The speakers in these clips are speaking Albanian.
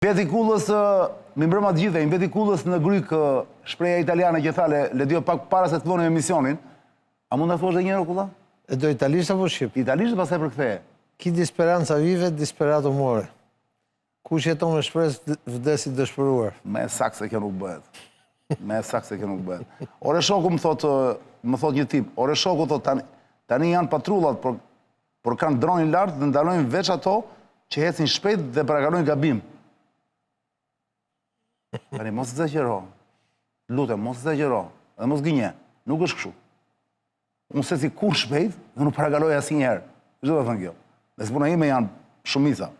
Veti Kullës, mi mbrëma të gjithë, veti Kullës në Gryk, shpreja italiane që thale, le dio pak para se të fillonim emisionin, a mund të thosh dhe njërë Kulla? E do italisht apo shqip? Italisht pastaj përktheje. Ki disperanca vive, disperato muore. Kush jeton me shpresë vdesi dëshpëruar. Me sakë se kjo nuk bëhet. Me sakë se kjo nuk bëhet. Ore shoku më thot një tip, ore shoku thot tani janë patrullat, por kanë dronin lartë dhe ndalojnë veç ato që hecin shpejt dhe parakalojnë gabim. Tani, mos exagero. Lutem, mos exagero. Dhe mos gënje. Nuk është kështu. Unë se si kur shpejt dhe nuk parakaloj asnjëherë. Çdo të thënë kjo. Dhe si puna ime janë shumica.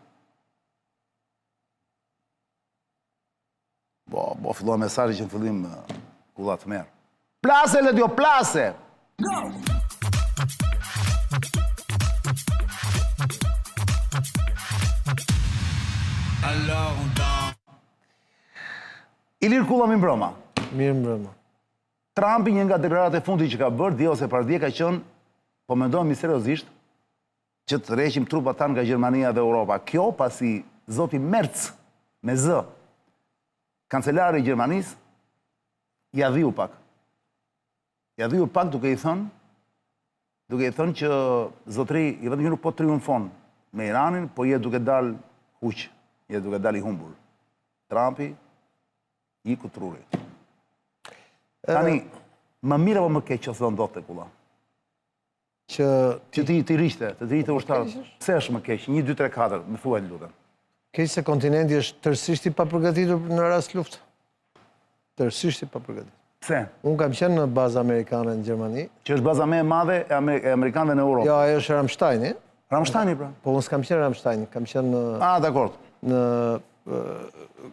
Po filloj mesazhi që në fillim Kulla të merr. Plase le dio, plase. Ilir Kulla mi mbrëma. Mirë mbrëma. Trumpi, një nga deklaratat e fundit që ka bërë, dje ose pardje ka qenë, po mendojmë seriozisht që të rreqim trupat tanë nga Gjermania dhe Europa. Kjo pasi zoti Merz me Z, kancelari i Gjermanisë, ja dhiu pak. Ja dhiu pak duke i thënë që zotri i vetëm që nuk po triumfon me Iranin, po je duke dal huq, je duke dal i humbur. Trumpi i kutruri. Tani, më mirë apo më keq që thënë ndote Kulla? Që ti rishte, të rishte ushtarë. Pse është më keq? 1, 2, 3, 4, më thuaj lutem. Keq se kontinenti është tërësisht i papërgatitur në rast luftë. Tërësisht i papërgatitur. Pse? Unë kam qenë në bazë amerikane në Gjermani. Që është baza më e madhe e amerikanëve në Europë. Jo, ajo është Ramsteini. Ramsteini, pra? Po unë s'kam qenë Ramsteini, kam qenë dakord. në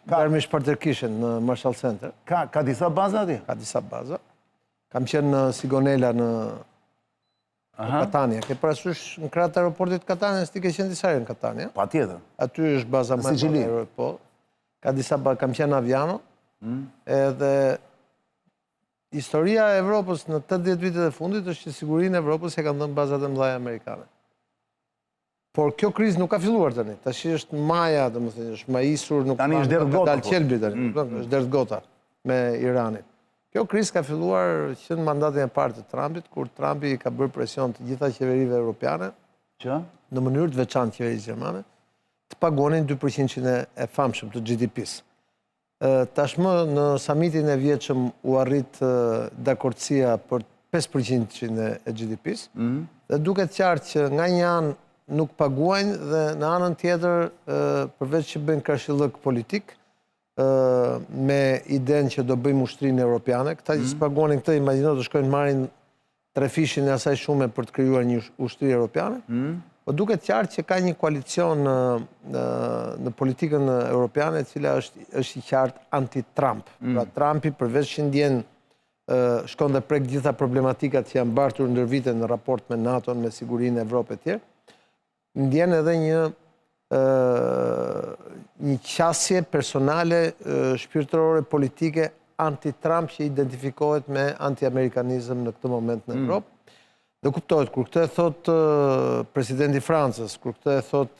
Garmisch-Partenkirchen, në Marshall Center. Ka disa baza atje? Ka disa baza. Kam qenë në Sigonella në Catania. Ke parasysh në krahët e aeroportit Catania, s'ti ke qenë disa herë në Catania? Patjetër. Aty është baza më e madhe. Po. Ka disa baza, kam qenë në Aviano. Edhe historia e Evropës në 80 vitet e fundit është që sigurinë e Evropës e kanë dhënë bazat e mëdha amerikane. Por kjo krizë nuk ka filluar tani. Tash është maja, domethënë, është maisur, nuk tani është derdh gota. Dal qelbi tani, është derdh gota me Iranin. Kjo krizë ka filluar që në mandatin e parë të Trumpit, kur Trumpi ka bërë presion të gjitha qeverive europiane, që në mënyrë të veçantë qeverisë gjermane, të paguonin 2% e famshëm të GDP-s. Tashmë në samitin e vjetshëm u arrit dakordësia për 5% e GDP-s, dhe duket qartë që nga një anë nuk paguajnë dhe në anën tjetër, përveç që bëjnë kërshillëk politik, me idenë që do bëjmë ushtrinë europiane, këta që s'paguanin këtë, imagjino të shkojnë marrin trefishin e asaj shume për të krijuar një ushtri europiane, po duket qartë që ka një koalicion në politikën europiane, e cila është i qartë anti-Trump. Pra Trumpi, përveç që ndjen shkon dhe prek gjitha problematikat që janë mbartur ndër vite në raport me NATO, me sigurinë e Evropës e tjerë, ndjen edhe një qasje personale, shpirtërore, politike, anti-Trump që identifikohet me anti-amerikanizëm në këtë moment në Evropë. Dhe kuptohet, kur këtë e thot presidenti Francës, kur këtë e thot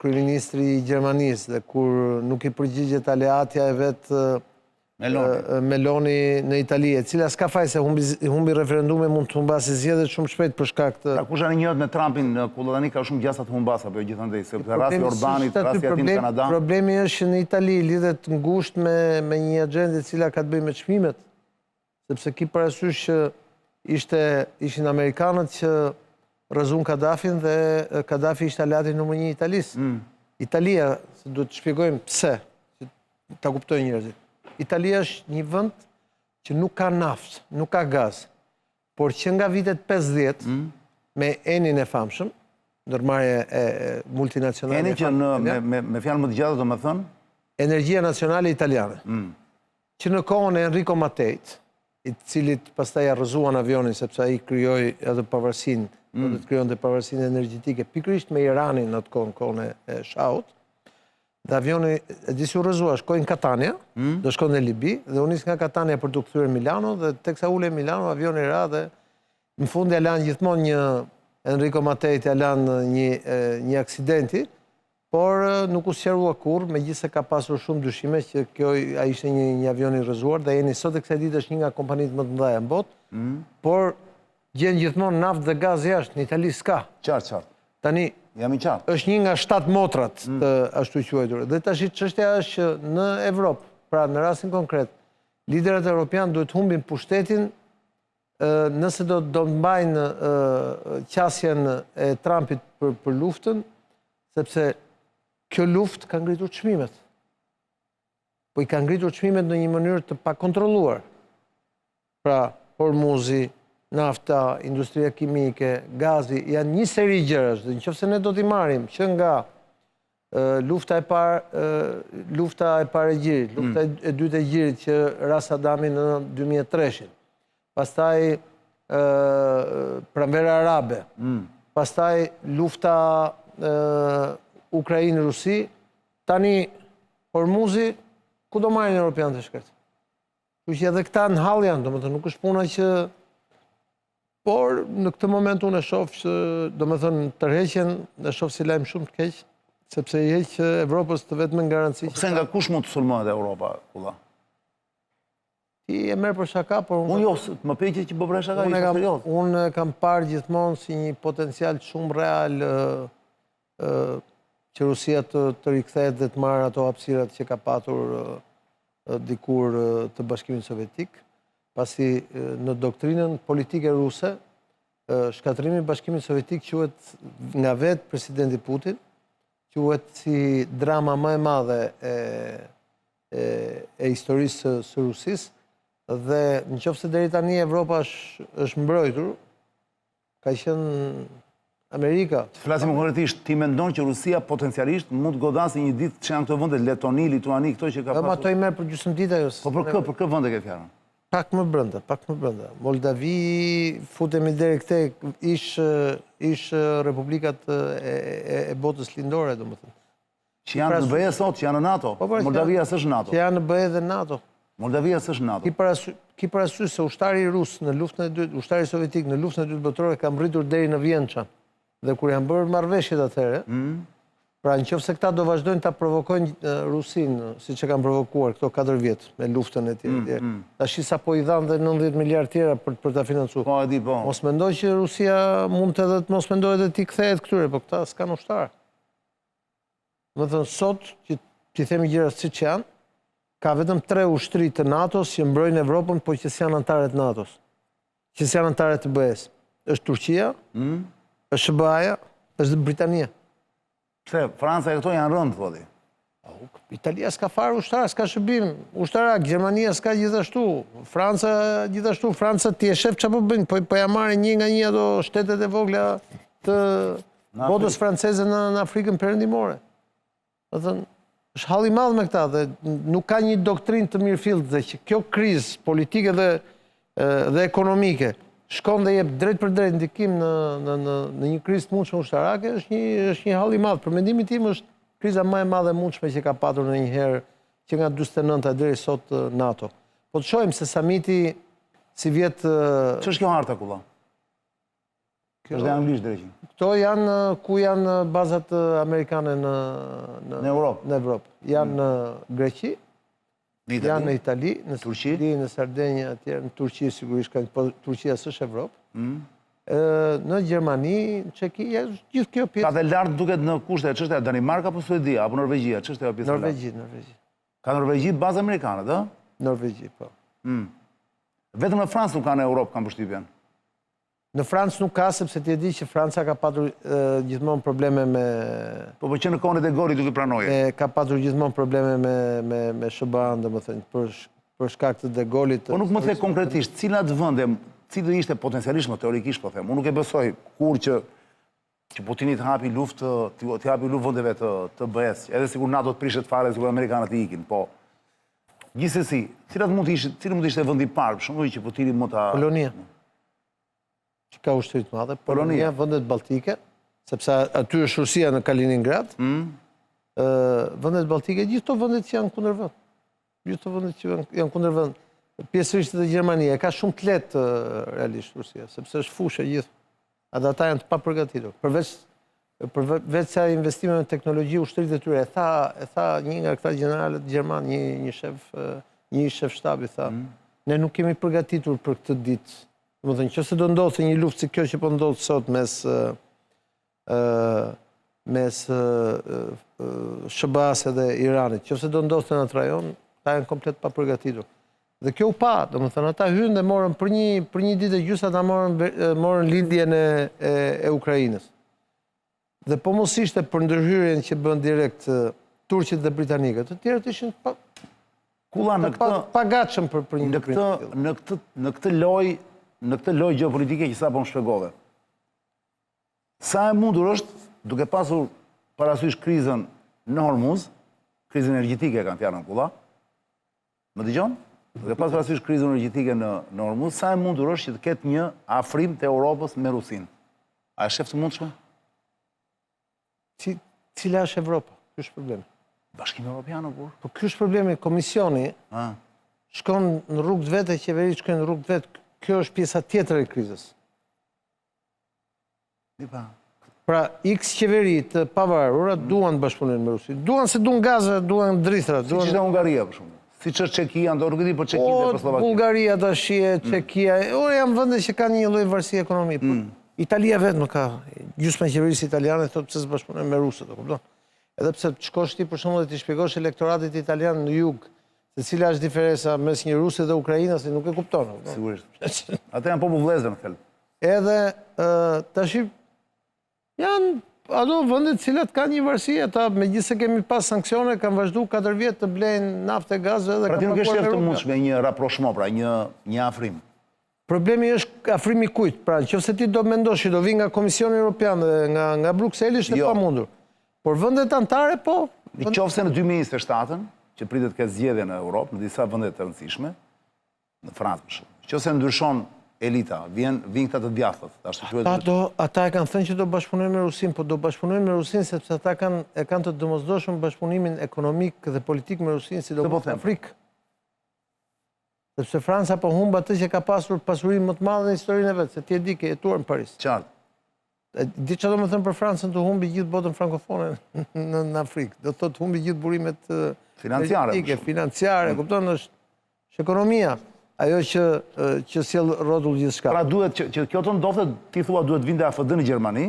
kryeministri i Gjermanisë, dhe kur nuk i përgjigjet aleatja e vetë Meloni në Itali, e cila s'ka faj se humbi referendume mund të humbasi zgjedhjet shumë shpejt për shkak të... Pra kush janë njëjtë me Trumpin, Kulla tani ka shumë gjasa të humbas apo gjithandej, se rasti Orbanit, rasti aty në Kanada. Problemi është që në Itali lidhet ngushtë me një agjendë e cila ka të bëjë me çmimet, sepse ki parasysh që ishin amerikanët që rrëzun Kadafin dhe Kadafi ishte aleati numër 1 i Italisë. Italia, se duhet të shpjegojmë pse, që ta kuptojnë njerëzit. Italia është një vend që nuk ka naftë, nuk ka gaz, por që nga vitet 50, me enin e famshëm, ndërmarrje e multinacionale... Eni që me fjalë më të gjata do me thënë? Energjia Nacionale Italiane. Që në kohën e Enrico Matteit, i cilit pastaj arrëzuan avionin, sepse ai krijoi edhe pavarësinë, do të krijonte pavarësinë energjetike, pikërisht me Iranin në atë kohën e Shahut. Dhe avioni, e disi u rrëzua, shkojnë në Catania, do shkojnë në Libi, dhe unis nga Catania për të kthyer Milano, dhe teksa ule Milano, avioni ra dhe në fund ja lanë gjithmonë një Enrico Mattei ja lanë një aksidenti, por nuk u sqarua kurrë, megjithëse ka pasur shumë dyshime që ai ishte një avion i rrëzuar dhe jeni sot e kësaj ditë është një nga kompanitë më të mëdha në botë, por gjen gjithmonë naftë dhe gaz jashtë, në Itali s'ka. Qartë. Tani Jam i qartë. është një nga 7 motrat të ashtu quajtur. Dhe tash çështja është që në Evropë, pra në rastin konkret, liderat evropian duhet humbin pushtetin nëse do mbajnë qasjen e Trumpit për luftën, sepse kjo luftë ka ngritur çmimet. Po i ka ngritur çmimet në një mënyrë të pakontrolluar. Pra, Hormuzi, nafta, industria kimike, gazi, janë një seri gjërash. Dhe nëse ne do t'i marrim që nga lufta e parë e Gjirit, lufta e dytë e Gjirit që ra Sadami në 2003-shin, pastaj pranvera arabe, pastaj lufta Ukrainë-Rusi, tani Hormuzi, ku do marrin europianët e shkretë? Kështu që edhe këta në hall janë, domethënë nuk është puna që... Por në këtë moment unë e shoh që, domethënë, tërheqjen e shoh si lajm shumë të keq, sepse i heq Evropës të vetëm garanci. Pse nga kush mund të sulmohet Europa, Kulla? Ti e merr për shaka, por unë jo, më pëlqej që bëj shaka, unë kam parë gjithmonë si një potencial shumë real që Rusia të rikthehet dhe të marrë ato hapësirat që ka patur dikur të Bashkimit Sovjetik, pasi në doktrinën politike ruse, shkatrimi i Bashkimit Sovjetik quhet nga vetë presidenti Putin, quhet si drama më e madhe e historisë së Rusisë, dhe nëse deri tani Evropa është mbrojtur, ka qenë Amerika. Flasim konkretisht, ti mendon që Rusia potencialisht mund të godasë një ditë që janë këto vende, Letoni, Lituani, këto që ka pasur? Ma to i merr për gjysmëditë ajo. Po për kë vende ke fjalën? Pak më brenda. Moldavi, futemi deri këtej, ish republikat e botës lindore, domethënë. Që janë në BE sot, që janë në NATO. Moldavia s'është NATO. Që janë në BE dhe NATO. Moldavia s'është NATO. Ki parasysh se ushtari rus në luftën e dytë, ushtari sovjetik në luftën e dytë botërore ka mbritur deri në Vjença. Dhe kur janë bërë marrëveshjet atëherë, pra nëse këta do vazhdojnë ta provokojnë Rusinë, siç e kanë provokuar këto 4 vjet me luftën e tij. Tash sapo i dhanë dhe 90 miliardë tjera për ta financuar. Po, e di, po. Mos mendoj që Rusia mund edhe të mos mendojë edhe ti kthehet këtyre, po këta s'kan ushtar. Do të thënë sot që ti themi gjërat siç janë, ka vetëm 3 ushtri të NATO-s që mbrojnë Evropën, po që s'janë anëtarë të NATO-s. Që s'janë anëtarë të BE-s. Është Turqia, është SBA-ja, është Britania. Pse, Franca e këto janë rëndë, thodi. Italia s'ka farë ushtar, s'ka shërbim. Ushtarak, Gjermania s'ka gjithashtu. Franca gjithashtu. Franca ti e shef çfarë po bëjnë, po ja marrin një nga një ato shtetet e vogla të botës franceze në Afrikën perëndimore. Do thënë, është halli i madh me këta dhe nuk ka një doktrinë të mirëfillt dhe që kjo krizë politike dhe ekonomike shkon dhe jep drejt për drejt ndikim në një krizë të mundshme ushtarake, është një hall i madh. Për mendimin tim është kriza më e madhe e mundshme që ka patur ndonjëherë që nga 49-a deri sot NATO. Po të shohim se samiti si vjet Ç'është kjo harta, Kulla? Është dhe anglisht drejtim. Këto janë ku janë bazat amerikane në Evropë. Janë në Greqi, janë në Itali, në Turqi, në Sardenja, atje në Turqi sigurisht kanë, po Turqia s'është Evropë. Në Gjermani, në Çeki, gjithë kjo pjesë. Ka dhe lart duket në kushte çështja e Danimarka apo Suedia apo Norvegjia, çështja e pjesë. Norvegji. Ka Norvegji bazë amerikane, ë? Norvegji, po. Vetëm në Francë nuk kanë në Europë, kanë përshtypjen. Në Francë nuk ka, sepse ti e di që Franca ka patur gjithmonë probleme me... Po që në kohën e De Gaullit duke pranoje. Ka patur gjithmonë probleme me SBA-n, domethënë, për shkak të De Gaullit. Po nuk më the konkretisht, cilat vende, cili ishte potencialisht më teorikisht, po them, unë nuk e besoj kur që Putini të hapi luftë, të hapi luftë vendeve të BE-s, edhe sikur NATO të prishet fare, sikur amerikanët i ikin, po gjithsesi, cili mund të ishte vendi i parë, për shembull që Putini mund ta... Polonia. Që ka ushtri të madhe, Polonia, vendet Baltike, sepse aty është Rusia në Kaliningrad, vendet Baltike, gjithë të vendet që janë kundër vend. Gjithë të vendet që janë kundër vend. Pjesërisht e Gjermania, ka shumë të lehtë realisht Rusia, sepse është fushë gjithë. Ata janë të papërgatitur. Përveç veç sa investime në teknologji ushtrit e tyre, e tha një nga këta generalët gjerman, një shef shtabi, tha, ne nuk kemi përgatitur për këtë ditë. Më thënë, që se do ndodhë një luftë si kjo që po ndodhë sot mes Shëbase dhe Iranit, që se do ndodhë në atë rajon, ta janë komplet pa përgatitur. Dhe kjo u pa, do më thënë, ata hynë dhe morën për një ditë e gjysë, ata morën lindjen e Ukrajinës. Dhe po mos ishte për ndërhyrjen që bën direkt Turqit dhe Britanikët, të tjerët ishin pagatshëm për një ndërhyrje. Në këtë lojë gjeopolitike që sa po më shpjegove, sa e mundur është, duke pasur parasysh krizën në Hormuz, krizën energjetike kanë fjalën kulla, më dëgjon? Duke pasur parasysh krizën energjetike në Hormuz, sa e mundur është që të ketë një afrim të Europës me Rusinë? A e shef të mundshme? Cila është Evropa? Ky është problemi. Bashkimi Evropian, por. Po ky është problemi, Komisioni shkon në rrugë të vetë, qeveritë shkojnë në rrugë të vetë. Kjo është pjesa tjetër e krizës. Pra, X qeveri të pavarura duan të bashkëpunojnë me Rusinë. Duan se duan gazë, duan drithra. Si që është Hungaria, për shumë. Si që është Çekia, nuk e di për Çekinë dhe për Slovakia. Bullgaria, Dashie, Çekia, janë vende që kanë një lloj varësie ekonomi. Italia vetë nuk ka. Gjysma e qeverisë italiane thotë pse s'bashkëpunojnë me rusët, e kupton? Edhe pse të shkosh ti për shembull dhe ti shpjegosh elektoratit italian në jug se cila është diferenca mes një rusi dhe Ukrainës, nuk e kupton. Sigurisht. Ata janë popull vëllezër në fjalë. Edhe tash janë ato vende të cilat kanë një varësi, ata megjithëse kemi pas sanksione, kanë vazhduar 4 vjet të blejnë naftë e gaz edhe pra ti nuk e shef të mundshme një rapprochement, pra një afrim. Problemi është afrimi kujt. Pra, nëse ti do mendosh që do vi nga Komisioni Evropian dhe nga Brukseli, është e pamundur. Por vendet anëtare po. Nëse në 2027, që pritet të ketë zgjedhje në Europë, në disa vende të rëndësishme, në Francë për shembull. Nëse ndryshon elita, vijnë këta të djathtët. Ata e kanë thënë që do bashkëpunojnë me Rusinë, po do bashkëpunojnë me Rusinë sepse ata e kanë të domosdoshëm bashkëpunimin ekonomik dhe politik me Rusinë, sidomos në Afrikë. Sepse Franca po humb atë që ka pasur pasurinë më të madhe në historinë e vetë, se ti e di ke jetuar në Paris. Qartë. Di çfarë do të them për Francën të humbi gjithë botën frankofone në Afrikë. Do të thotë humbi gjithë burimet financiare, kupton, është ekonomia ajo që sjell rrotull gjithçka. Pra duhet që kjo të ndodhte, ti thua duhet vinte AFD në Gjermani.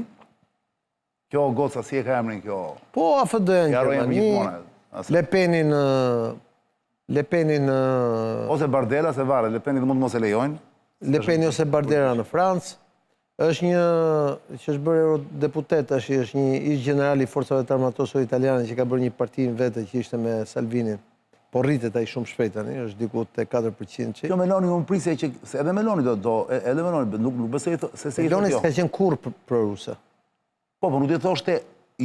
Kjo goca si e ka emrin kjo? Po AFD në Gjermani. Le Penin ose Bardella, se varet, Le Penin mund mos e lejojnë. Le Peni ose Bardella në Francë. Është një që është bërë eurodeputet, është një ish general i forcave të armatosur italiane që ka bërë një parti në vete që ishte me Salvinin. Po rritet ai shumë shpejt tani, është diku te 4%. Kjo Meloni unë prisja që edhe Meloni edhe Meloni nuk besoj se se i thotë. Meloni s'ka qenë kurrë pro-ruse. Po nuk do të thoshte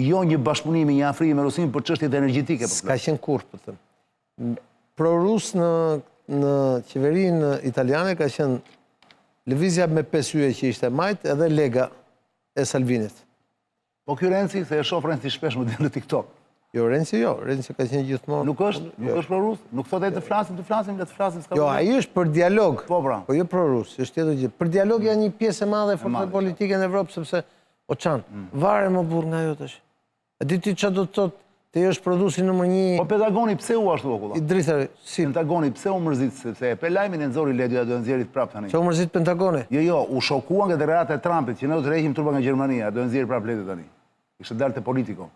jo një bashkëpunim, një afrim me Rusinë për çështjet energjetike. S'ka qenë kurrë, po them. Pro-rus në qeverinë italiane ka qenë lëvizja me 5 yje që ishte majt edhe Lega e Salvinit. Po ky Renzi, se e shoh Renzi shpesh më në TikTok. Jo, Renzi ka qenë gjithmonë. Nuk është pro-rus? Nuk thotë le të flasim, le të flasim. Jo, ai është për dialog. Po pra. Po jo pro-rus, është tjetër gjë. Për dialog janë një pjesë e madhe e forcave politike në Evropë sepse o çan, vare më burr nga ajo tash. A di ti çfarë do të thotë? Ti është produsi numër 1. Po Pentagoni pse u ashtu okulla? I drithari, si Pentagoni pse u mërzit sepse e pe lajmin e nxori Ledja do nxjerrit prapë tani. Ço u mërzit Pentagoni? Jo, u shokuan nga deklarata e Trumpit që ne do të rreqim trupa nga Gjermania, do nxjerr prapë Ledja tani. Ishte dalë te Politico.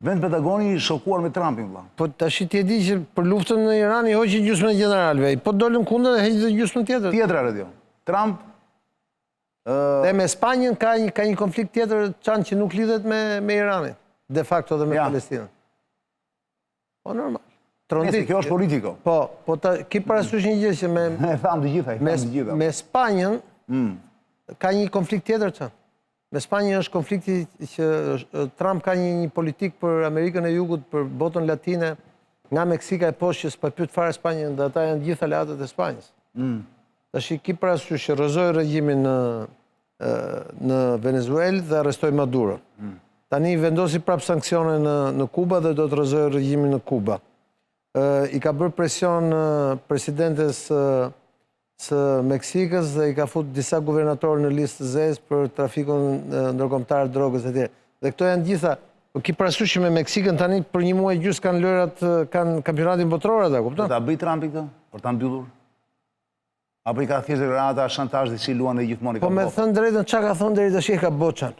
Vend Pentagoni i shokuar me Trumpin vëlla. Po tash ti e di që për luftën në Iran i hoqi gjysmën e generalëve. Po dolën kundër dhe heqi gjysmën tjetër. Tjetra radio. Trump dhe me Spanjën ka një konflikt tjetër që nuk lidhet me Iranin. De facto dhe me Palestinën. Po normal. Nëse kjo është politiko. Po ki parasysh një gjë që me Spanjën ka një konflikt tjetër që. Me Spanjën është konflikti që Trump ka një politik për Amerikën e Jugut, për botën latine, nga Meksika e poshtë që s'pa pyet fare Spanjën, dhe ata janë gjithë aleatët e Spanjës. Tash ki parasysh që rrëzoi regjimin në Venezuelë dhe arrestoi Maduro. Tani vendosi prapë sanksione në Kuba dhe do të rrëzojë regjimin në Kuba. I ka bërë presion presidentes së Meksikës dhe i ka fut disa guvernatorë në listë të zezë për trafikun ndërkombëtar drogës e tjerë. Dhe këto janë gjitha. Po ki parasysh që me Meksikën tani për një muaj gjys kanë lojrat, kanë kampionatin botror ata, kupton? Ta bëj Trumpi këtë, për ta mbyllur. Apo i ka thjesht deklarata shantazh dhe si luan e gjithmonë Po me thënë drejtën, çka ka thënë deri tash e ka boçan.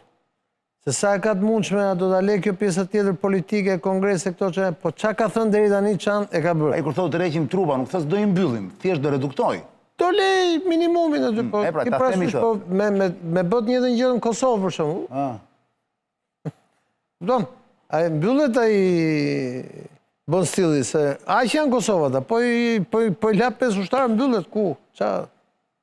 Se sa e ka të mundshme, do ta lë kjo pjesa tjetër politike, kongrese këto që, po çka ka thënë deri tani çan e ka bërë. Ai kur thotë të rreqim trupa, nuk thos do i mbyllim, thjesht do reduktoj. Do lej minimumin aty, po. pra, Ki ta themi parasysh, po me bët njëjtën gjë në Kosovë për shembull. Kupton? Ai mbyllet ai bën stilli se aq janë Kosova ata, po i lap 5 ushtarë mbyllet ku? Ça?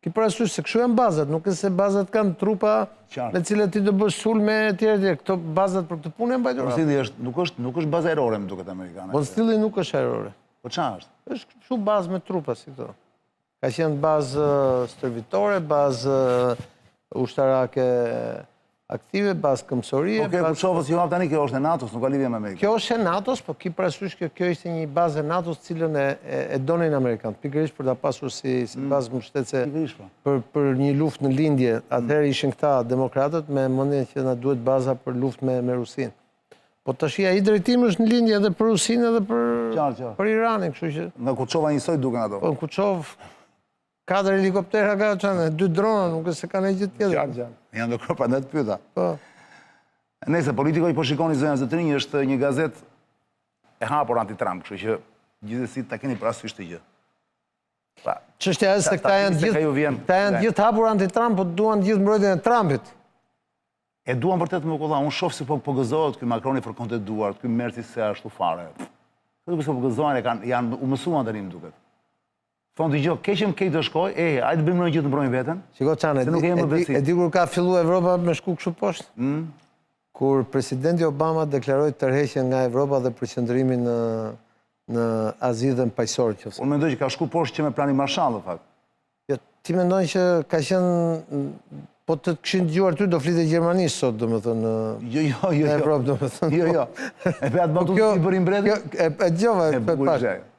Ki parasysh se kështu janë bazat, nuk e se bazat kanë trupa me cilat ti do bësh sulme etj. Këto bazat për këtë punë janë mbajtur. Stilli është nuk është baza erore më duket amerikane. Po stilli nuk është erore. Po çfarë është? Është kështu bazë me trupa si këto. Ka qenë bazë stërvitore, bazë ushtarake aktive, bazë këmbësorie. Okej, Kosovës ju hap tani kjo është e NATO-s, nuk ka lidhje me Amerikën. Kjo është e NATO-s, po ki parasysh kjo ishte një bazë e NATO-s cilën e donin amerikanët, pikërisht për ta pasur si bazë mbështetëse për një luftë në lindje. Atëherë ishin këta demokratët me mendjen që na duhet baza për luftë me Rusinë. Po tash ai drejtimi është në lindje edhe për Rusinë edhe për Iranin, kështu që nga Kuçova njësoj duken ato. Po në Kuçov 4 helikoptera ka çanë, 2 drona, nuk e se kanë gjë tjetër. Janë do kërpa në të pyeta. Po. Nëse politikoj po shikoni zonja Zotrinj është një gazetë e hapur anti-Trump, kështu që gjithsesi ta keni parasysh të gjë. Çështja është se këta janë gjithë hapur anti-Trump, po duan gjithë mbrojtjen e Trumpit. E duan vërtet më kolla, unë shoh se po gëzohet ky Macroni për kontet duar, ky Merci se ashtu fare. Këto që po gëzohen janë u mësuan tani më duket. Thonë dëgjoj, keqëm kej të shkoj, hajde bëjmë në gjithë të mbrojmë veten. Shiko çanë, e di kur ka filluar Evropa me shku kështu poshtë? Kur presidenti Obama deklaroi tërheqjen nga Evropa dhe përqendrimin në Azi dhe në paqësor qoftë. Unë mendoj që ka shku poshtë që me planin Marshall në fakt. Jo, ti mendon që ka qenë po të kishin dëgjuar ty do flitë gjermanisht sot, domethënë. Jo. Në Evropë domethënë. Jo. E pe atë batu të bërin mbretit? E dëgjova,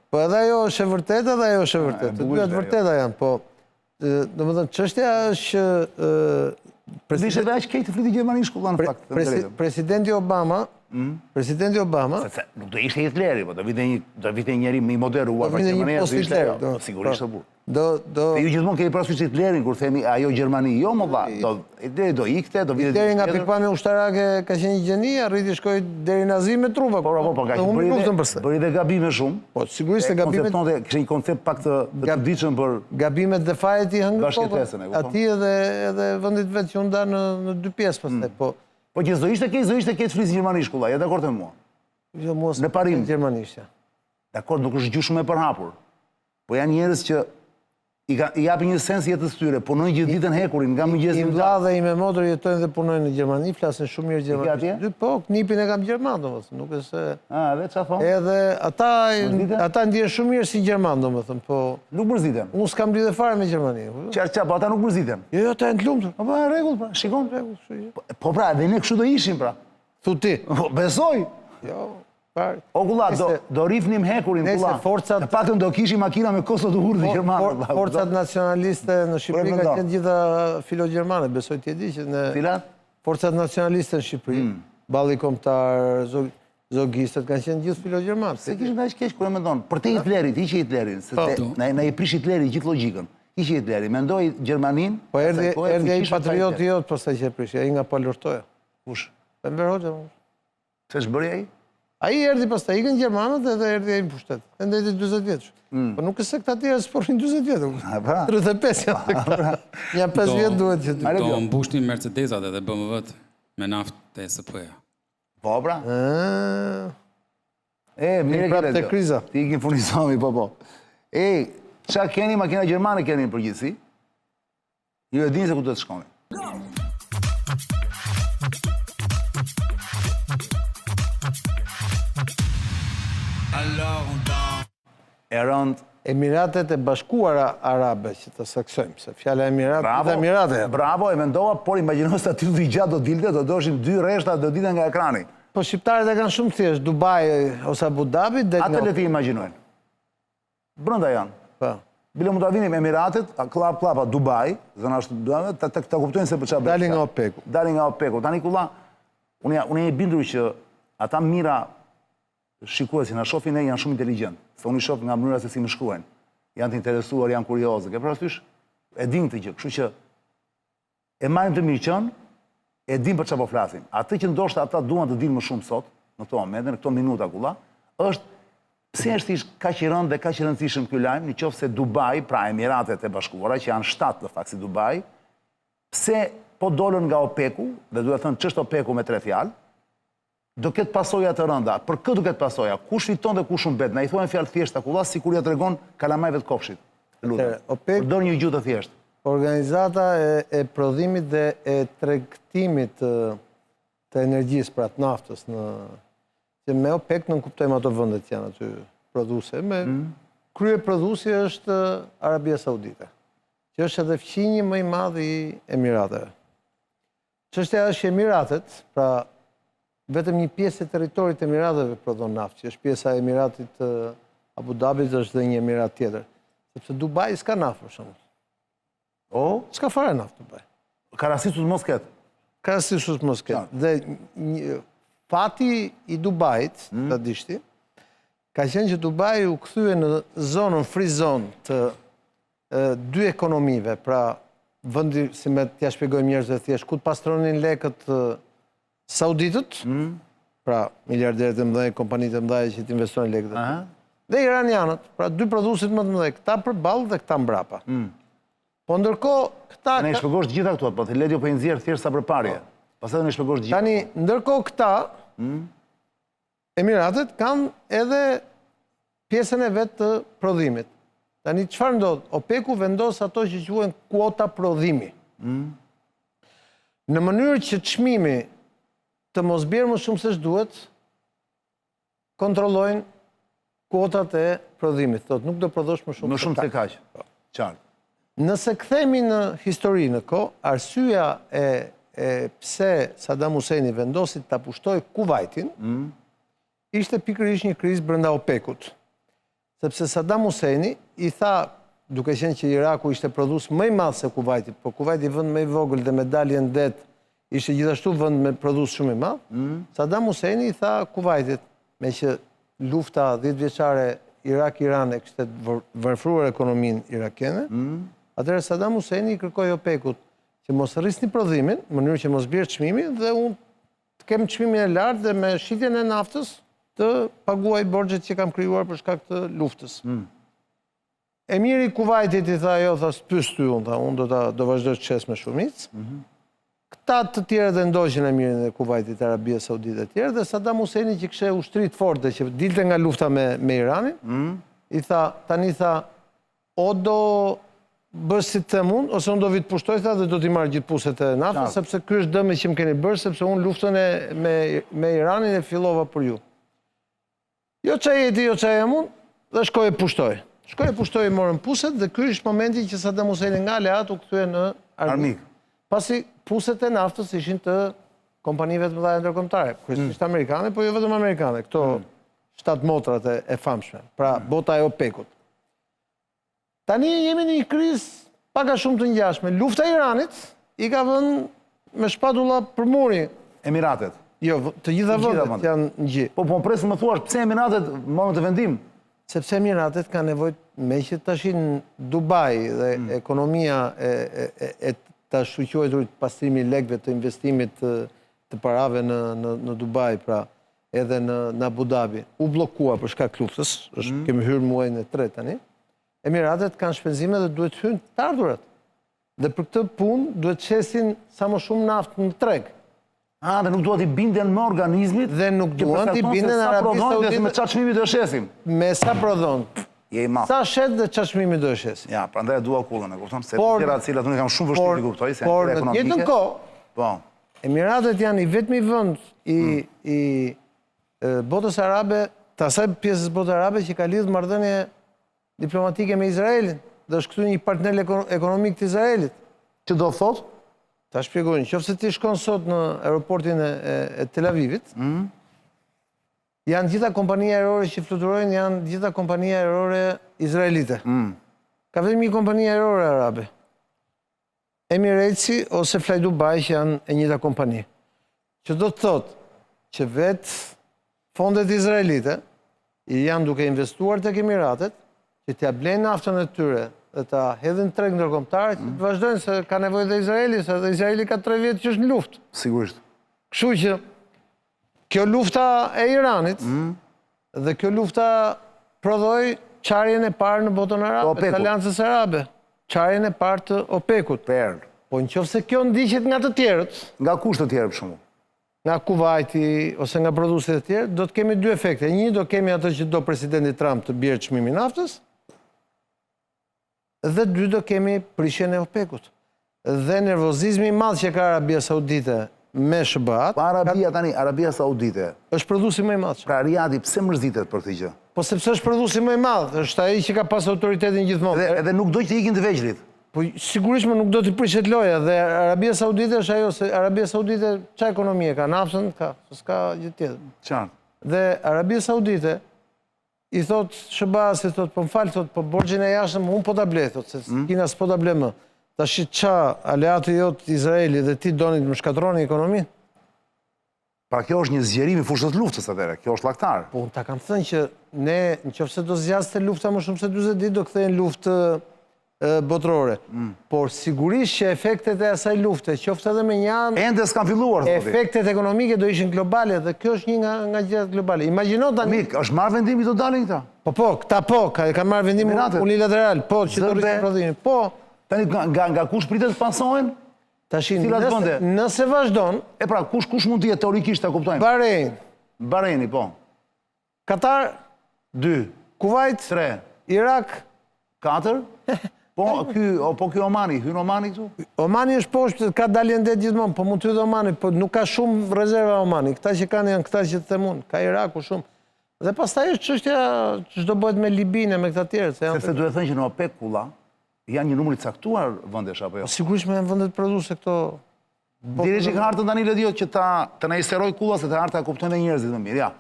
po edhe ajo është e vërtetë, edhe ajo është e vërtetë. Të dyja të vërteta janë, po domethënë çështja është që Ishte dhe aq keq të flitë gjermanisht kulla në fakt. Presidenti Obama nuk do ishte Hitleri, po do vite njëri më i moderuar për Gjermania, sigurisht të burë. Ju gjithmonë keni parasysh Hitlerin kur themi ajo Gjermani, jo më dha, do ikte, do vite. Hitleri nga pikpamja ushtarake ka qenë një gjeni, arriti shkoi deri në Azi me trupa. Po, ka bëri dhe gabime shumë. Po, sigurisht se gabimet kishte një koncept pak të çuditshëm për gabimet dhe fajet i hëngër bashkëtesën, e kupton? Aty edhe vendit vetë që u nda në 2 pjesë pastaj, po. Po që do ishte keq flisë gjermanisht kulla, je dakord me mua? Jo, mos në parim gjermanisht. Dakord, nuk është gjë shumë e përhapur. Po janë njerëz që i japin një sens jetës tyre, punojnë gjithë ditën hekurin, nga mëngjesi në vlla dhe i me motor jetojnë dhe punojnë në Gjermani, flasin shumë mirë gjermanisht. Po, knipin e kam gjerman, domethënë, nuk e se. Edhe çfarë thon? Edhe ata ndjen shumë mirë si gjerman, domethënë, po. Nuk mërziten. Unë s'kam lidhje fare me Gjermani. Po ata nuk mërziten. Jo, ata janë të lumtur. Po në rregull, pra, shikon rregull. Po pra, edhe ne kështu do ishim pra. Thu ti. Besoj. Jo. O kulla, do rifnim hekurin kulla. Në paktën do kishim makina me kosto të hurë dhe gjermanë. Forcat nacionaliste në Shqipëri ka qenë gjitha filo-gjermane, besoj ti e di që në... Cilat? Forcat nacionaliste në Shqipëri, Balli Kombëtar, Zogistët, kanë qenë gjithë filo-gjermanë. Se kishë nga që kesh kërë me ndonë, për te Hitlerit, hiqe Hitlerin, se na i prish Hitlerit gjithë logikën. Hiqe Hitlerit, mendoj Gjermanin... Po erdi ai patrioti jotë pastaj që e prish, ai nga palortoja. Kush? Enver Hoxha. Se shbëri ai? Ai erdi pastaj, ikën gjermanët edhe erdi ai në pushtet. Ndajti 40 vjeç. Po nuk është se këta tjerë s'porrin 40 vjet. 35 janë këta. Ja 5 vjet duhet që të. Do mbushnin Mercedesat edhe BMW-t me naftë të SP-ja. Po pra? Mirë prapë te kriza. Ti ikin furnizomi, po. Qa keni makina gjermane keni në përgjithësi? Ju e dini se ku të shkoni. Emiratet e Bashkuara Arabe, që të saksojmë, se fjala Emirate. Bravo, e mendova, por imagjino se aty të i gjatë do dilte, do doshin 2 reshta, do ditën nga ekrani. Po shqiptarët e kanë shumë thjesht, Dubai ose Abu Dhabi... Atë le ti imagjinojnë. Brënda janë. Bile mund të avinim Emiratet, klapa Dubai, zona është, ta kuptojnë se për qa bërë. Dalin nga OPEC-u. Dalin nga OPEC-u. Tani kulla, Unë e bindur që ata mira shikuesi na shohin ne janë shumë inteligjent. Se unë i shoh nga mënyra se si më shkruajnë. Janë të interesuar, janë kurioze. Ke parasysh? E din këtë gjë. Kështu që e marrim të mirë qenë, e dim për çfarë po flasim. Atë që ndoshta ata duan të dinë më shumë sot, në këto momente, në këto minuta kulla, është pse është kaq i rëndë dhe kaq i rëndësishëm ky lajm, nëse Dubai, pra Emiratet e Bashkuara, që janë 7 në fakt si Dubai, pse po dolën nga OPEC-u, dhe duhet thënë ç'është OPEC-u me 3 fjalë, do ketë pasoja të rënda. Për kë do ketë pasoja? Kush fiton dhe kush humbet? Na i thuajnë fjalë thjeshta kulla, sikur ja tregon kalamajve të kopshit. Lutem. Përdor një gjuhë të thjeshtë. Organizata e prodhimit dhe e tregtimit të energjisë, pra të naftës, që me OPEC nuk kuptojmë ato vendet që janë aty prodhuese. Me krye prodhuesi është Arabia Saudite, që është edhe fqinji më i madh i Emirateve. Çështja është që Emiratet, pra vetëm një pjesë e territorit të Emirateve prodhon naftë, që është pjesa e Emiratit Abu Dhabit, është dhe një Emirat tjetër. Sepse Dubai s'ka naftë për shembull. S'ka fare naftë Dubai. Ka rasitur mos ketë. Ka rasitur mos ketë. Dhe fati i Dubait, të dishti, ka qenë që Dubai u kthye në zonën free zone të dy ekonomive, pra vendi, si me t'ja shpjegojmë njerëzve thjesht, ku të pastronin lekët sauditët, pra miliarderët e mëdhenj, kompanitë e mëdha që t'investojnë lekët, dhe iranianët, pra dy prodhuesit më të mëdhenj, këta përballë dhe këta mbrapa. Po ndërkohë këta... Ne i shpjegosh gjitha këto, po të Ledio po i nxjerr thjesht sa përparje. Pastaj ne i shpjegosh gjitha. Tani, ndërkohë këta, Emiratet kanë edhe pjesën e vetë të prodhimit. Tani, çfarë ndodh? OPEC-u vendos ato që quhen kuota prodhimi. Në mënyrë që çmimi të mos bjerë më shumë se ç'duhet, kontrollojnë kuotat e prodhimit. Thotë, nuk do prodhosh më shumë se kaq. Qartë. Nëse kthehemi në histori në kohë, arsyeja e pse Saddam Husseini vendosi ta pushtojë Kuvajtin, ishte pikërisht një krizë brenda OPEC-ut. Sepse Saddam Husseini i tha, duke qenë që Iraku ishte prodhues më i madh se Kuvajti, por Kuvajti vend më i vogël dhe me dalje në det ishte gjithashtu vend me prodhues shumë i madh, Saddam Husseini i tha Kuvajtit, me që lufta 10 vjeçare Irak-Iran e kishte varfruar ekonominë irakene, atëherë Saddam Husseini i kërkoi OPEC-ut që mos rrisni prodhimin, në mënyrë që mos bjerë çmimi dhe unë të kem çmimin e lartë dhe me shitjen e naftës të paguaj borxhet që kam krijuar për shkak të luftës. Emiri i Kuvajtit i tha, jo, tha, s'pyes ty unë do vazhdoj të qes me shumicë. Këta të tjerë dhe ndoqën emirin e Kuvajtit, Arabia Saudite e tjerë, dhe Saddam Husseini që kishte ushtrit forte që dilte nga lufta me Iranin, i tha, tani tha, o do bësh si të them unë, ose unë do vi të pushtoj tha dhe do t'i marrë gjithë puset e naftës, sepse ky është dëmi që më keni bërë, sepse unë luftën me Iranin e fillova për ju. Jo çaj e ti, jo çaj jam unë, dhe shkoj e pushtoj. Shkoj e pushtoj, morën puset, dhe ky është momenti që Saddam Husseini nga aleat u kthye në armik. Pasi puset e naftës ishin të kompanive të mëdha ndërkombëtare, kryesisht amerikane, po jo vetëm amerikane, këto 7 motrat e famshme, pra bota e OPEC-ut. Tani jemi në një krizë pak a shumë të ngjashme. Lufta e Iranit i ka vënë me shpatulla për muri. Emiratet. Jo, të gjitha vendet janë ngjë. Po presim më thuash pse Emiratet morën të vendim? Sepse Emiratet ka nevojë, me që tashin Dubai dhe ekonomia e të shfuqoheturit pastrimi lekëve të investimit të parave në Dubai, pra edhe në Abu Dhabi, u bllokua për shkak luftës, kemi hyrë muajin e 3 tani. Emiratet kanë shpenzime dhe duhet hynë të ardhurat. Dhe për këtë punë duhet qesin sa më shumë naftë në treg. Dhe nuk duhet i binden me organizmit? Dhe nuk duhet i binden Arabi Saudite. Me qa çmimi do e shesim? Me sa prodhon. Sa shet dhe qa çmimi do e shesim. Ja, prandaj dua kullën e kupton, se tjera të cilat unë kam shumë vështirë të kuptoj, se por në jetën kohë, Emiratet janë i vetmi vend i botës arabe, të asaj pjesës botës arabe që ka lidhë marrëdhënie diplomatike me Izraelin, dhe është këtu një partner ekonomik të Izraelit. Që do thot? Ta shpjegojnë, qofse ti shkon sot në aeroportin e Tel Avivit, janë gjitha kompania aerore që fluturojnë, janë gjitha kompania aerore izraelite. Ka vetëm një kompania aerore arabe. Emiratesi ose Fly Dubai që janë e njëjta kompani. Që do të thotë që vetë fondet izraelite janë duke investuar tek Emiratet, që t'ja blenë naftën e tyre dhe ta hedhin treg ndërkombëtar, që të vazhdojnë se ka nevojë dhe Izraeli, se dhe Izraeli ka 3 vjet që është në luftë. Sigurisht. Kështu që kjo lufta e Iranit dhe kjo lufta prodhoi çarjen e parë në botën arabe, të Aleancës Arabe, çarjen e parë të OPEC-ut. Po nëse kjo ndiqet nga të tjerët, Nga kush të tjerë për shembull? nga Kuwaiti ose nga produset e tjerë, do të kemi 2 efekte. Një, do kemi atë që do presidenti Trump të bjerë çmimin e naftës, dhe 2, do kemi prishjen e OPEC-ut. Dhe nervozizmi i madh që ka Arabia Saudite me SBA-t. Pa Arabia Saudite Është prodhuesi më i madh. Pra Riadi pse mërzitet për këtë gjë? Po sepse është prodhuesi më i madh, është ai që ka pas autoritetin gjithmonë. Edhe nuk do që të ikin të veçlit. Po sigurisht nuk do të prishet loja dhe Arabia Saudite është ajo, se Arabia Saudite çfarë ekonomie ka? Naftën ka, s'ka gjë tjetër. Qartë. Dhe Arabia Saudite i thot SBA-s, thot po më fal, thot po borxhin e jashtëm un po ta blej, thot se Kina s'po ta blej më. Tash ça aleati jot Izraeli dhe ti doni të më shkatroni ekonominë? Pra kjo është një zgjerim i fushës luftës atëherë, kjo është llaktar. Po unë ta kam thënë që ne nëse do zgjaste lufta më shumë se 40 ditë do kthehen luftë botërore. Por sigurisht që efektet e asaj lufte, qoftë edhe me një anë, Ende s'kan filluar, thotë. efektet ekonomike do ishin globale dhe kjo është një nga gjërat globale. Imagjino tani. Mik, është marrë vendimi të dalin këta? Po, këta po, ka marrë vendim Emiratet. unilateral, po, që do rrishin prodhimin. Po, Tani nga kush pritet të pasohen? tashin, Cilat vende? nëse vazhdon, E pra, kush mund të jetë teorikisht ta kuptojmë? Bahrein, Bahreini, po. Katar, 2, Kuwait, 3, Irak, 4. Po ky Omani, hyn Omani këtu? Omani është poshtë, ka dalje ndet gjithmonë, po mund të hydhë Omani, po nuk ka shumë rezerva Omani. Këta që kanë janë këta që të themun, ka Iraku shumë. Dhe pastaj është çështja ç'do bëhet me Libinë e me këta tjerë, se janë. Sepse duhet thënë që në OPEC kulla janë një numër i caktuar vendesh apo jo? Sigurisht me vendet produse këto. Diri që hartën tani Lediot që të na isteroj kulla se të harta kuptojnë dhe njerëzit më mirë. Ja.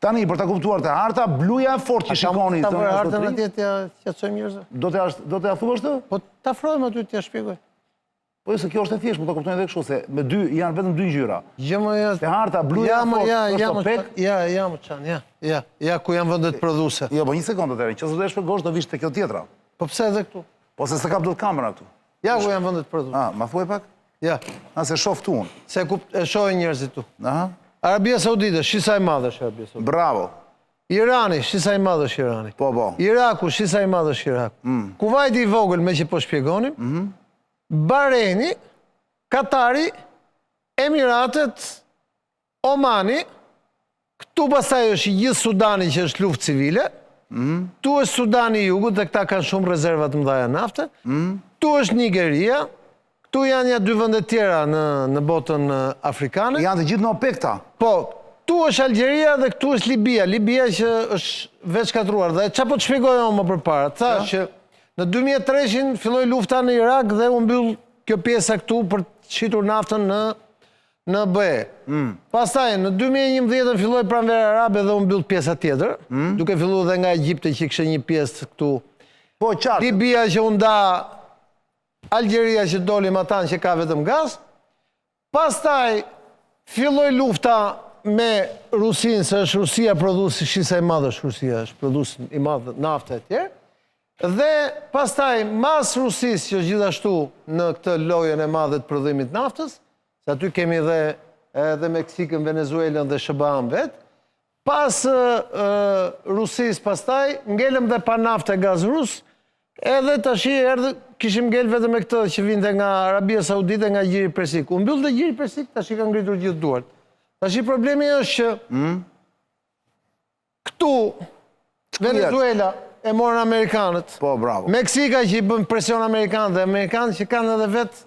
Tani për ta kuptuar të harta, bluja e fortë që shikoni Ta vërë hartën atje t'ja qetësojmë njerëzve. Do të ja thuash të? Po ta afrohem aty t'ja shpjegoj. Po jo se kjo është e thjeshtë, mund ta kuptojnë edhe kështu se me dy janë vetëm 2 ngjyra. Jo më ja. Te harta bluja e fortë është OPEC. Ja më çan, ja ku janë vendet produse. Jo, po një sekondë atëherë, nëse do të shpjegosh do vish te kjo tjetra. Po pse edhe këtu? Po se s'ka dot kamera këtu. Ja ku janë vendet produse. Ma thuaj pak? Ja. Se shoh këtu unë. Se e shohin njerëzit këtu. Aha. Arabia Saudite, shisa e madhe është Arabia Saudite. Bravo. Irani, shisa e madhe është Irani. Po. Iraku, shisa e madhe është Iraku. Kuwaiti i vogël, me që po shpjegonim. Bahreini, Katari, Emiratet, Omani, këtu pastaj është gjithë Sudani që është luftë civile, tu është Sudani i Jugut dhe këta kanë shumë rezervat të mëdha nafte, tu është Nigeria, këtu janë ja 2 vende tjera në botën afrikane. Janë të gjithë në OPEC ta. Po, tu është Algjeria dhe këtu është Libia. Libia që është veç katruar. Dhe qa po të shpjegoja më përpara? Thash që në 2003 filloi lufta në Irak dhe u mbyll kjo pjesa këtu për të shitur naftën në BE. Pastaj në 2011 filloi pranvera arabe dhe u mbyll pjesa tjetër, duke filluar dhe nga Egjipti që kishte një pjesë këtu. Po qartë. Libia që u nda, Algjeria që doli me ata që ka vetëm gaz. Pastaj filloi lufta me Rusinë, se është Rusia prodhuesi shisa e madhe, është Rusia, është prodhuesi i madh nafte e tjerë. Dhe pastaj mas Rusisë që gjithashtu në këtë lojën e madhe të prodhimit naftës, se aty kemi edhe Meksikën, Venezuelën dhe SBA-n vetë, pas Rusisë pastaj ngelëm dhe pa naftë e gaz rus, edhe tash kishim ngel vetëm me këtë që vinte nga Arabia Saudite, nga gjiri persik. U mbyll dhe gjiri persik, tash i ka ngritur gjithë duart. Tash i problemi është që këtu Venezuela e morën amerikanët. Po, bravo. Meksika që i bën presion amerikanë dhe amerikanë që kanë edhe vetë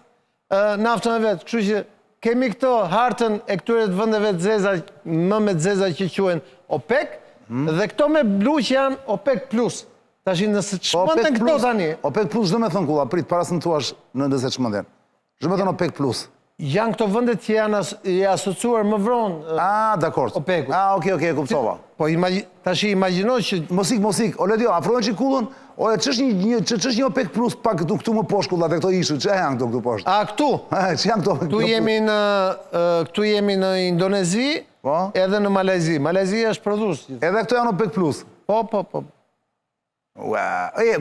naftën e vetë. Kështu që kemi këto hartën e këtyre të vendeve të zeza, më me të zeza që quhen OPEC, dhe këto me blu që janë OPEC plus. Tash nëse çmenden këto tani. OPEC plus çdo më thon kulla, prit para se të thuash në nëse çmenden. Çdo më thon OPEC plus. Janë këto vendet që janë asociuar më vonë dakord. OPEC-ut. Okej, kuptova. Po tash imagjino që Mosik, o Ledio, afrohen që kullën, o e ç'është një OPEC plus pak këtu më poshtë kullat e këto ishut, që janë këtu poshtë? a këtu? Që janë këto? Këtu jemi në Indonezi, Po? edhe në Malezi. Malezia është prodhues. Edhe këto janë OPEC plus. Po.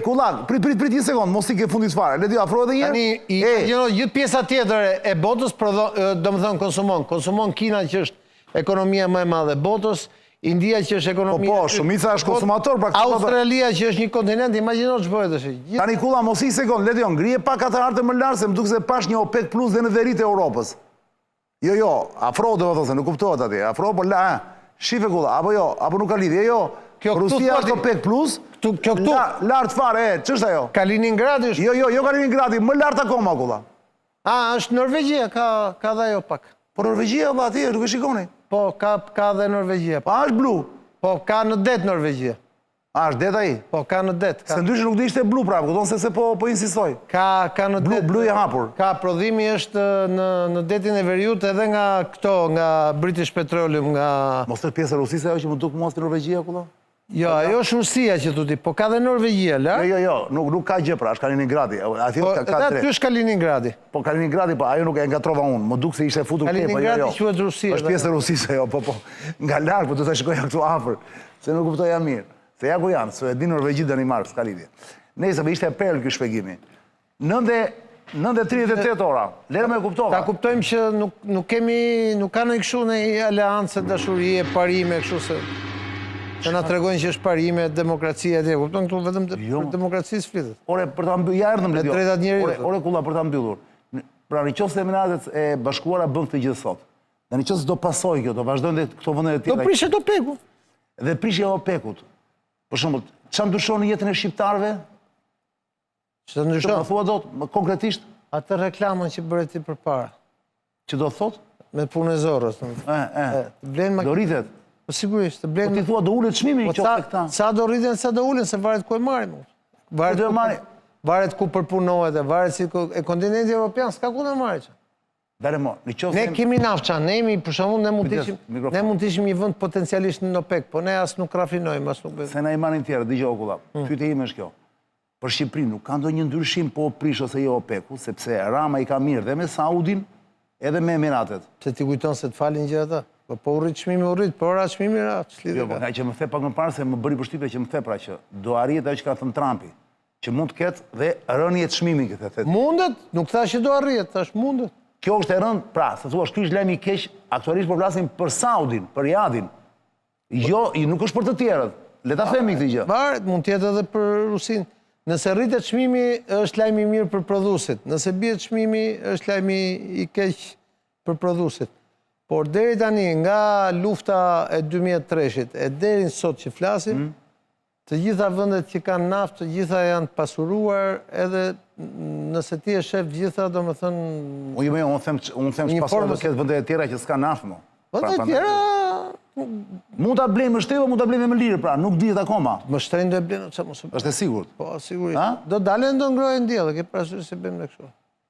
Kullak, prit një sekundë, Mosik e fundit fare. Ledio, afro edhe një? Tani, gjithë pjesa tjetër e botës, do më thënë konsumon Kina që është ekonomia më e madhe botës, India që është ekonomia... Po, shumica është konsumator, Australia që është një kontinent, imagjino që bëhet është. Tani kulla, mos i sekund, Ledio, ngrije pak atë hartë më lartë, se më duke se pash një OPEC plus dhe në verit e Europës. Jo, afro dhe më those, nuk kuptohet ati, afro, po la, shife kulla, apo nuk ka lidhje, jo, Rusia është OPEC plus, lartë fare, që është ajo? Kaliningradi është... Jo Kaliningradi, më lartë akoma kulla. është Norvegjia, ka dhe jo pak. Po Norvegjia, ba, ati, nuk e shikoni. Po, ka dhe Norvegjia. Pa, është blu. Po, ka në det Norvegjia. Është det aji? Po, ka në det. Se ndryshë nuk di ishte blu prapë, këtonë se po insistoj. Ka në det. Blu i hapur. Ka prodhimi është në detin e Veriut edhe nga këto, nga British Petroleum, nga... Mos të pjesë e Rusisë ajo që më duk mos të Norvegjia, kulla? Jo, ajo është Rusia që tu ti, po ka dhe Norvegjia, la? Jo, nuk ka gjë pra, është Kaliningradi. Po, edhe aty është Kaliningradi. Po, Kaliningradi, po, ajo nuk e ngatrova unë, më duk se ishte futur këte, po, Kaliningradi quhet Rusia. është pjesë e Rusisë, jo, po, nga larkë, po, të të shikoja këtu afër, se nuk kuptoja mirë. Se ja ku janë, Suedi, Norvegji, Danimark, s'ka lidhje. Nëse, ishte perl ky shpjegimi. 9:38 ora, lere me kuptova. Ta kuptojmë që nuk ka në kështu në aleancë, dashurie, parime, kështu se... Që na tregojnë që është parime, demokracia e tje. Kupton këtu vetëm për demokracisë flitet. Ore, për ta mbyllur, ja erdhëm Ledio. Drejtat njerëzit. Ore kulla për ta mbyllur. Pra në qoftë se Emiratet e Bashkuara bën këtë gjë sot. Dhe në qoftë se do pasojë kjo, do vazhdojnë dhe këto vende të tjera. Do prishet OPEC-u. Dhe prishja OPEC-ut. Për shembull, çfarë ndryshon në jetën e shqiptarëve? Çfarë ndryshon? Do thua dot konkretisht Atë reklamën që bëre ti përpara. që do thot? Me punë e zorrës. Do rritet. Po sigurisht, të Po blenë... ti thua do ulet çmimi në qoftë këta. Sa do rriten, sa do ulen, se varet ku e marrim. Varet ku përpunohet, varet si e kontinenti evropian, s'ka ku të marrë që. Dale mo, në qoftë... Ne kemi nafça, ne jemi, për shembull, ne mund të ishim një vend potencialisht në OPEC, po ne as nuk rafinojmë, as nuk... Se na i marrin tjerë, dëgjoj okulla, pyetja ime është kjo. Për Shqipërinë nuk ka ndonjë ndryshim po prish ose jo OPEC-u, sepse Rama i ka mirë dhe me Saudin, edhe me Emiratet. Se ti kujton se të falin gjë ata? Po urrit çmimi urrit, po ora çmimi ra, ç'lidhje Jo, po nga që më the pak më parë se më bëri përshtypje që më the pra që do arrihet ajo që ka thënë Trumpi, që mund të ketë dhe rënje të çmimit këtë thetë. Mundet, nuk thash që do arrihet, thash mundet. Kjo është e rënd, pra, se thua, ky është lajm i keq, aktualisht po flasim për Saudin, për Riyadhin. Jo, nuk është për të tjerët. Le ta themi këtë gjë. Varet, mund të jetë edhe për Rusin. Nëse rritet çmimi, është lajm i mirë për prodhuesit. Nëse bie çmimi, është lajm i keq për prodhuesit. Por deri tani, nga lufta e 2003-shit e deri sot që flasim, të gjitha vendet që kanë naftë, të gjitha janë pasuruar, edhe nëse ti e shef gjitha, do më thënë... Unë them që pasuruar do ketë vendet e tjera që s'ka naftë, mo. Vendet e tjera... Mund ta blejmë më shtevë, mund ta blejmë më lirë, pra, nuk dihet akoma. Më shtrenjë do e blenë, që mos e... Është e sigurt. Po, sigurisht. Do dalen do ngrojnë ndjellë, ke parasysh se bëjmë në kështu.